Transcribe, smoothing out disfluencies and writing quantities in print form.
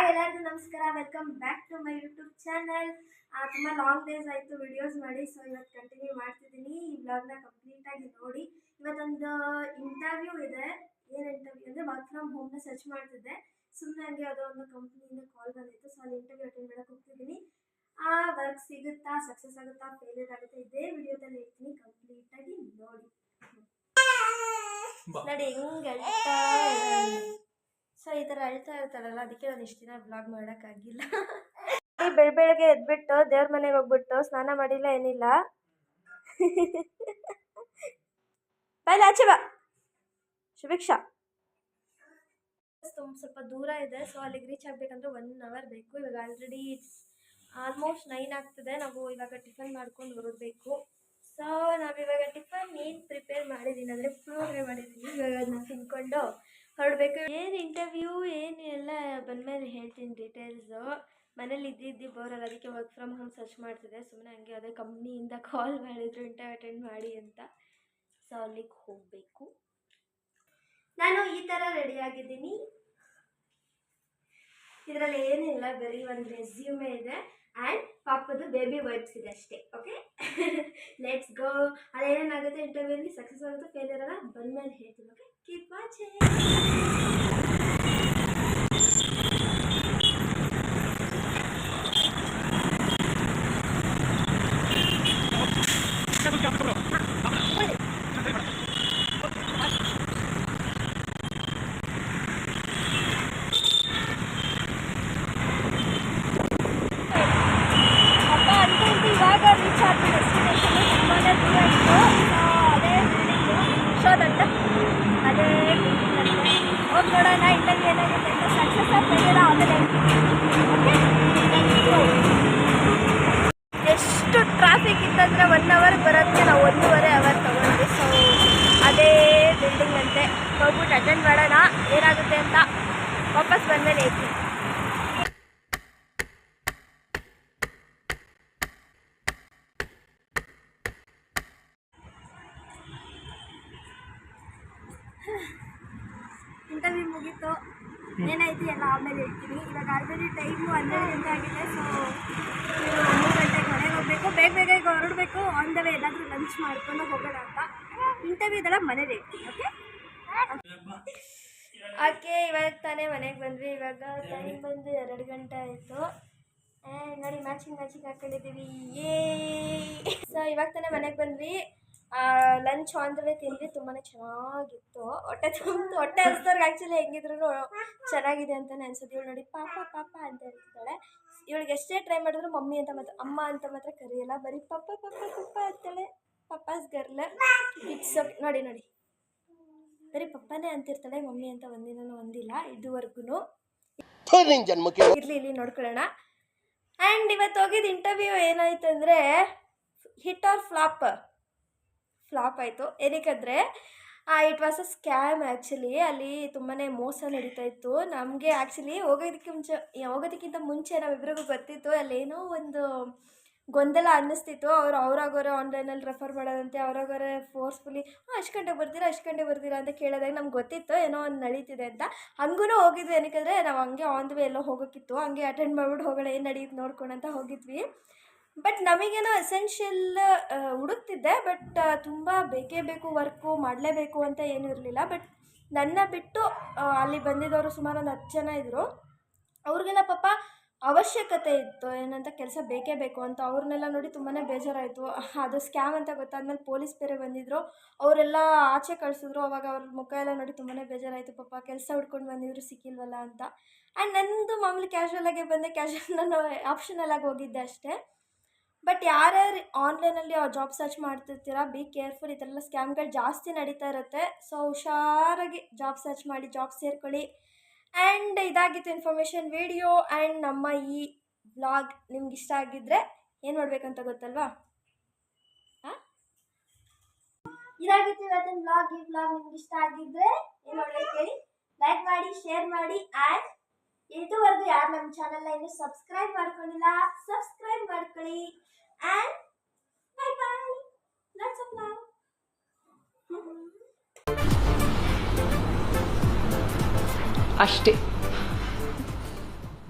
Hi ಎಲ್ಲರಿಗೂ ನಮಸ್ಕಾರ, welcome back to my YouTube channel. ತುಂಬ ಲಾಂಗ್ ಡೇಸ್ ಆಯಿತು ವಿಡಿಯೋಸ್ ಮಾಡಿ, ಸೊ ಇವತ್ತು ಕಂಟಿನ್ಯೂ ಮಾಡ್ತಿದ್ದೀನಿ. ಈ ವ್ಲಾಗ್ನ ಕಂಪ್ಲೀಟಾಗಿ ನೋಡಿ. ಇವತ್ತೊಂದು ಇಂಟರ್ವ್ಯೂ ಇದೆ. ಏನು ಇಂಟರ್ವ್ಯೂ ಅಂದರೆ ವರ್ಕ್ ಫ್ರಮ್ ಹೋಮ್ನ ಸರ್ಚ್ ಮಾಡ್ತಿದ್ದೆ. ಸುಮ್ಮನೆ ಹಂಗೆ ಯಾವುದೋ ಒಂದು ಕಂಪ್ನಿಯಿಂದ ಕಾಲ್ ಬಂದಿತ್ತು, ಸೊ ಅಲ್ಲಿ ಇಂಟರ್ವ್ಯೂ ಅಟೆಂಡ್ ಮಾಡೋಕ್ಕೆ ಹೋಗ್ತಿದ್ದೀನಿ. ಆ ವರ್ಕ್ ಸಿಗುತ್ತಾ, ಸಕ್ಸಸ್ ಆಗುತ್ತಾ, ಫೇಲಿಯರ್ ಆಗುತ್ತೆ, ಇದೇ ವಿಡಿಯೋದಲ್ಲಿ ಹೇಳ್ತೀನಿ. ಕಂಪ್ಲೀಟಾಗಿ ನೋಡಿ ನೋಡಿ ಹೆಂಗೆ ಸೊ ಈ ಥರ ಅಳ್ತಾ ಇರ್ತಾರಲ್ಲ, ಅದಕ್ಕೆ ನಾನು ಇಷ್ಟು ದಿನ ಬ್ಲಾಗ್ ಮಾಡೋಕ್ಕಾಗಿಲ್ಲ. ಬೆಳಗ್ಗೆ ಎದ್ಬಿಟ್ಟು ದೇವ್ರ ಮನೆಗೆ ಹೋಗ್ಬಿಟ್ಟು ಸ್ನಾನ ಮಾಡಿಲ್ಲ, ಏನಿಲ್ಲ. ಬಾಯ್ಲ ಆಚೆ ಬಾ ಶುಭಿಕ್ಷಾ. ಸ್ವಲ್ಪ ದೂರ ಇದೆ, ಸೊ ಅಲ್ಲಿಗೆ ರೀಚ್ ಆಗಬೇಕಂದ್ರೆ 1 hour ಬೇಕು. ಇವಾಗ ಆಲ್ರೆಡಿ ಆಲ್ಮೋಸ್ಟ್ 9 ಆಗ್ತದೆ. ನಾವು ಇವಾಗ ಟಿಫನ್ ಮಾಡ್ಕೊಂಡು ಹೊರಡಬೇಕು. ಸೊ ನಾವಿವಾಗ ಟಿಫನ್ ಏನು ಪ್ರಿಪೇರ್ ಮಾಡಿದ್ದೀನಿ ಅಂದರೆ ಪುಳಿಯೋಗರೆ ಮಾಡಿದ್ದೀನಿ. ಇವಾಗ ಅದನ್ನ ತಿನ್ಕೊಂಡು ಹೊರಡಬೇಕು. ಏನು ಇಂಟರ್ವ್ಯೂ ಏನು ಎಲ್ಲ ಬಂದಮೇಲೆ ಹೇಳ್ತೀನಿ ಡೀಟೇಲ್ಸು. ಮನೇಲಿ ಇದ್ದಿದ್ದು ಬೋರಲ್ಲ, ಅದಕ್ಕೆ ವರ್ಕ್ ಫ್ರಮ್ ಹೋಮ್ ಸರ್ಚ್ ಮಾಡ್ತಿದ್ದೆ. ಸುಮ್ಮನೆ ಹಂಗೆ ಅದೇ ಕಂಪ್ನಿಯಿಂದ ಕಾಲ್ ಮಾಡಿದ್ರು ಇಂಟರ್ವ್ಯೂ ಅಟೆಂಡ್ ಮಾಡಿ ಅಂತ. ಸೊ ಅಲ್ಲಿಗೆ ಹೋಗಬೇಕು. ನಾನು ಈ ಥರ ರೆಡಿಯಾಗಿದ್ದೀನಿ. ಇದರಲ್ಲಿ ಏನಿಲ್ಲ, ಬರೀ ಒಂದು ರೆಸ್ಯೂಮೇ ಇದೆ ಆ್ಯಂಡ್ ಪಾಪದು ಬೇಬಿ ವೈಪ್ಸ್ ಇದೆ ಅಷ್ಟೇ. Okay, let's go. ಅದೇನೇನಾಗುತ್ತೆ ಇಂಟರ್ವ್ಯೂಲಿ, ಸಕ್ಸಸ್ ಆಗುತ್ತೆ ಫೇಲಿಯರ್ ಅಲ್ಲ, ಬಂದಮೇಲೆ ಹೇಳ್ತೀನಿ. Okay, keep watching. ಇವಾಗ ರೀಚ್ ಆಗ್ತೀವಿ ಡೆಸ್ಟಿನೇಷನ್. ತುಂಬಾ ದೂರ ಇತ್ತು. ಅದೇ ಬಿಲ್ಡಿಂಗು ಶೋದಂಟ, ಅದೇ ಬಿಲ್ಡಿಂಗ್ ಅಂತೆ. ಹೋಗಿ ನೋಡೋಣ ಇಂಟರ್ವ್ಯೂ ಏನಾಗುತ್ತೆ ಅಂತ. ಸಕ್ಸಸ್ ಆಗ್ತಾಯಿಲ್ಲ ಆಮೇಲೆ. ಎಷ್ಟು ಟ್ರಾಫಿಕ್ ಇತ್ತಂದರೆ 1 hour ಬರೋದಕ್ಕೆ ನಾವು 1.5 hour ತೊಗೊಂಡ್ವಿ. ಸೊ ಅದೇ ಬಿಲ್ಡಿಂಗ್ ಅಂತೆ. ಹೋಗ್ಬಿಟ್ಟು ಅಟೆಂಡ್ ಮಾಡೋಣ ಏನಾಗುತ್ತೆ ಅಂತ. ವಾಪಸ್ ಬಂದಮೇಲೆ ಹೇಳ್ತೀನಿ. ಇಂಟರ್ವ್ಯೂ ಮುಗೀತು, ಏನಾಯ್ತು ಎಲ್ಲ ಆಮೇಲೆ ಹೇಳ್ತೀನಿ. ಇವಾಗ ಆಲ್ರೆಡಿ ಟೈಮು 12 ಗಂಟೆ ಆಗಿದೆ. ಸೊ 3 ಗಂಟೆಗೆ ಮನೆಗೆ ಹೋಗಬೇಕು. ಬೇಗ ಈಗ ಹೊರಡಬೇಕು. ಆನ್ ದ ವೇ ಎಲ್ಲಾದರೂ ಲಂಚ್ ಮಾಡ್ಕೊಂಡು ಹೋಗೋಣ ಅಂತ. ಇಂಟರ್ವ್ಯೂ ಇದೆಲ್ಲ ಮನೇಲಿ ಹೇಳ್ತೀನಿ. ಓಕೆ, ಇವಾಗ ತಾನೇ ಮನೆಗೆ ಬಂದ್ವಿ. ಇವಾಗ ಟೈಮ್ ಬಂದು 2 ಗಂಟೆ ಆಯಿತು. ನೋಡಿ ಮ್ಯಾಚಿಂಗ್ ಹಾಕೊಂಡಿದ್ದೀವಿ. ಸೊ ಇವಾಗ ತಾನೇ ಮನೆಗೆ ಬಂದ್ವಿ. ಲಂಚ್ ಆನ್ ದ ವೇ ತಿಂದ್ವಿ. ತುಂಬಾ ಚೆನ್ನಾಗಿತ್ತು. ಹೊಟ್ಟೆ ಹಸ್ದವ್ರಿಗೆ ಆ್ಯಕ್ಚುಲಿ ಹೆಂಗಿದ್ರು ಚೆನ್ನಾಗಿದೆ ಅಂತಲೇ ಅನ್ಸುತ್ತೆ. ಇವಳು ನೋಡಿ ಪಾಪ ಪಾಪ ಅಂತ ಹೇಳ್ತಿದ್ದಾಳೆ. ಇವಳಿಗೆ ಎಷ್ಟೇ ಟ್ರೈ ಮಾಡಿದ್ರು ಮಮ್ಮಿ ಅಂತ ಮಾತ್ರ, ಅಮ್ಮ ಅಂತ ಮಾತ್ರ ಕರೆಯಲ್ಲ. ಬರೀ ಪಪ್ಪ ಪಪ್ಪ ಪಪ್ಪ ಅಂತಾಳೆ. ಪಪ್ಪಾಸ್ ಗರ್ಲ್. ಇಟ್ಸ್ ನೋಡಿ ಬರೀ ಪಪ್ಪನೇ ಅಂತಿರ್ತಾಳೆ, ಮಮ್ಮಿ ಅಂತ ಒಂದಿನೂ ಒಂದಿಲ್ಲ ಇದುವರೆಗೂ. ಇರಲಿ ನೋಡ್ಕೊಳ್ಳೋಣ. ಆ್ಯಂಡ್ ಇವತ್ತು ಹೋಗಿದ್ದು ಇಂಟರ್ವ್ಯೂ ಏನಾಯ್ತು ಅಂದರೆ ಹಿಟ್ ಆರ್ ಫ್ಲಾಪ್ ಆಯಿತು. ಏನಕ್ಕೆಂದರೆ it was a scam actually. ಅಲ್ಲಿ ತುಂಬಾ ಮೋಸ ನಡೀತಾ ಇತ್ತು. ನಮಗೆ ಆ್ಯಕ್ಚುಲಿ ಹೋಗೋದಕ್ಕಿಂತ ಮುಂಚೆ ನಾವಿಬ್ಬರಿಗೂ ಗೊತ್ತಿತ್ತು ಅಲ್ಲೇನೋ ಒಂದು ಗೊಂದಲ ಅನ್ನಿಸ್ತಿತ್ತು. ಅವ್ರಾಗೋರೆ ಆನ್ಲೈನಲ್ಲಿ ರೆಫರ್ ಮಾಡೋದಂತೆ. ಅವ್ರಾಗೋರೆ ಫೋರ್ಸ್ಫುಲಿ ಅಷ್ಟು ಗಂಟೆಗೆ ಬರ್ತೀರಾ ಅಂತ ಕೇಳಿದಾಗ ನಮ್ಗೆ ಗೊತ್ತಿತ್ತು ಏನೋ ಒಂದು ನಡೀತಿದೆ ಅಂತ. ಹಂಗೂ ಹೋಗಿದ್ವಿ. ಏನಕ್ಕೆಂದರೆ ನಾವು ಹಂಗೆ ಆನ್ ದ ವೇ ಎಲ್ಲೋ ಹೋಗೋಕ್ಕಿತ್ತು. ಹಂಗೆ ಅಟೆಂಡ್ ಮಾಡ್ಬಿಟ್ಟು ಹೋಗೋಣ ಏನು ನಡೆಯುತ್ತೆ ನೋಡ್ಕೊಂಡಂತ ಹೋಗಿದ್ವಿ. ಬಟ್ ನಮಗೇನೋ ಎಸೆನ್ಷಿಯಲ್ ಹುಡುಕ್ತಿದ್ದೆ. ಬಟ್ ತುಂಬ ಬೇಕೇ ಬೇಕು, ವರ್ಕು ಮಾಡಲೇಬೇಕು ಅಂತ ಏನೂ ಇರಲಿಲ್ಲ. ಬಟ್ ನನ್ನ ಬಿಟ್ಟು ಅಲ್ಲಿ ಬಂದಿದ್ದವರು ಸುಮಾರು ಒಂದು 10 ಜನ ಇದ್ದರು. ಅವ್ರಿಗೆಲ್ಲ ಪಾಪ ಅವಶ್ಯಕತೆ ಇತ್ತು, ಏನಂತ ಕೆಲಸ ಬೇಕೇ ಬೇಕು ಅಂತ. ಅವ್ರನ್ನೆಲ್ಲ ನೋಡಿ ತುಂಬಾ ಬೇಜಾರಾಯಿತು. ಅದು ಸ್ಕ್ಯಾಮ್ ಅಂತ ಗೊತ್ತಾದ್ಮೇಲೆ ಪೊಲೀಸ್ ಬೇರೆ ಬಂದಿದ್ದರು. ಅವರೆಲ್ಲ ಆಚೆ ಕಳಿಸಿದ್ರು. ಅವಾಗ ಅವ್ರ ಮುಖ ಎಲ್ಲ ನೋಡಿ ತುಂಬಾ ಬೇಜಾರಾಯಿತು. ಪಾಪ ಕೆಲಸ ಹುಡ್ಕೊಂಡು ಬಂದಿದ್ರು, ಸಿಕ್ಕಿಲ್ವಲ್ಲ ಅಂತ. ಆ್ಯಂಡ್ ನನ್ನದು ಮಾಮೂಲಿ ಕ್ಯಾಶುವಲಾಗೆ ಬಂದೆ. ನಾನು ಆಪ್ಷನಲ್ಲಾಗಿ ಹೋಗಿದ್ದೆ ಅಷ್ಟೇ. ಬಟ್ ಯಾರ್ಯಾರು ಆನ್ಲೈನಲ್ಲಿ ಜಾಬ್ ಸರ್ಚ್ ಮಾಡ್ತಿರ್ತೀರಾ, ಬಿ ಕೇರ್ಫುಲ್. ಈ ಥರ ಎಲ್ಲ ಸ್ಕ್ಯಾಮ್ಗಳು ಜಾಸ್ತಿ ನಡೀತಾ ಇರುತ್ತೆ. ಸೊ ಹುಷಾರಾಗಿ ಜಾಬ್ ಸರ್ಚ್ ಮಾಡಿ ಜಾಬ್ ಸೇರ್ಕೊಳ್ಳಿ. ಆ್ಯಂಡ್ ಇದಾಗಿತ್ತು ಇನ್ಫಾರ್ಮೇಷನ್ ವಿಡಿಯೋ. ಆ್ಯಂಡ್ ನಮ್ಮ ಈ ವ್ಲಾಗ್ ನಿಮ್ಗೆ ಇಷ್ಟ ಆಗಿದ್ದರೆ ಏನು ಮಾಡಬೇಕಂತ ಗೊತ್ತಲ್ವಾ? ಇದಾಗಿತ್ತು ಇವತ್ತಿನ ವ್ಲಾಗ್. ಈ ವ್ಲಾಗ್ ನಿಮ್ಗೆ ಇಷ್ಟ ಆಗಿದ್ದರೆ ಏನು ಮಾಡಬೇಕು ಹೇಳಿ? ಲೈಕ್ ಮಾಡಿ, ಶೇರ್ ಮಾಡಿ. ಆ್ಯಂಡ್ ಇದುವರೆಗೂ ಯಾರು ನಮ್ಮ ಚಾನಲ್ನ ಇನ್ನೂ ಸಬ್ಸ್ಕ್ರೈಬ್ ಮಾಡ್ಕೊಂಡಿಲ್ಲ, ಸಬ್ಸ್ಕ್ರೈಬ್ ಮಾಡ್ಕೊಳ್ಳಿ. And bye. Lots of love. ಅಷ್ಟೇ.